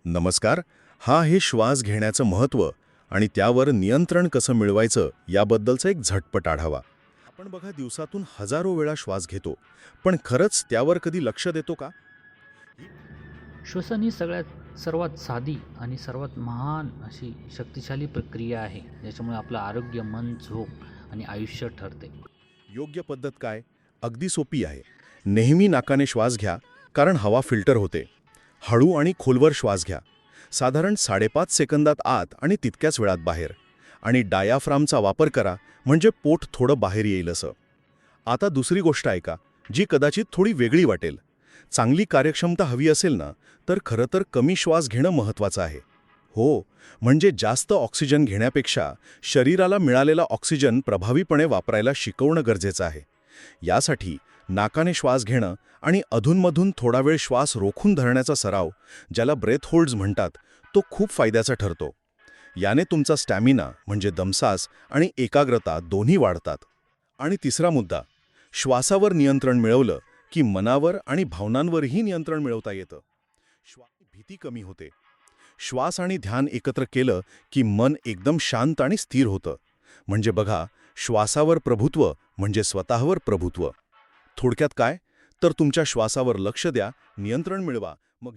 नमस्कार. हा आहे श्वास घेण्याचं महत्त्व आणि त्यावर नियंत्रण कसं मिळवायचं याबद्दलचा एक झटपट आढावा. आपण बघा दिवसातून हजारो वेळा श्वास घेतो, पण खरंच त्यावर कधी लक्ष देतो का? श्वसन ही सर्वात साधी आणि सर्वात महान अशी शक्तिशाली प्रक्रिया आहे, ज्याच्यामुळे आपलं आरोग्य, मन, झोप आणि आयुष्य ठरते. योग्य पद्धत काय? अगदी सोपी आहे. नेहमी नाकाने श्वास घ्या, कारण हवा फिल्टर होते. हळू आणि खोलवर श्वास घ्या, साधारण 5.5 सेकंदात आत आणि तितक्याच वेळात बाहेर. आणि डायाफ्रामचा वापर करा, म्हणजे पोट थोडं बाहेर येईल असं. आता दुसरी गोष्ट ऐका, जी कदाचित थोडी वेगळी वाटेल. चांगली कार्यक्षमता हवी असेल ना, तर खरं तर कमी श्वास घेणं महत्त्वाचं आहे. हो, म्हणजे जास्त ऑक्सिजन घेण्यापेक्षा शरीराला मिळालेला ऑक्सिजन प्रभावीपणे वापरायला शिकवणं गरजेचं आहे. यासाठी नाकाने श्वास घेणं आणि अधूनमधून थोडा वेळ श्वास रोखून धरण्याचा सराव, ज्याला ब्रेथ होल्ड्स म्हणतात, तो खूप फायद्याचा ठरतो. याने तुमचा स्टॅमिना म्हणजे दमसास आणि एकाग्रता दोन्ही वाढतात. आणि तिसरा मुद्दा, श्वासावर नियंत्रण मिळवलं की मनावर आणि भावनांवरही नियंत्रण मिळवता येतं. भीती कमी होते. श्वास आणि ध्यान एकत्र केलं की मन एकदम शांत आणि स्थिर होतं. म्हणजे बघा, श्वासावर प्रभुत्व म्हणजे स्वतःवर प्रभुत्व. थोडक्यात काय? तर तुमच्या श्वासावर लक्ष द्या, नियंत्रण मिळवा, मग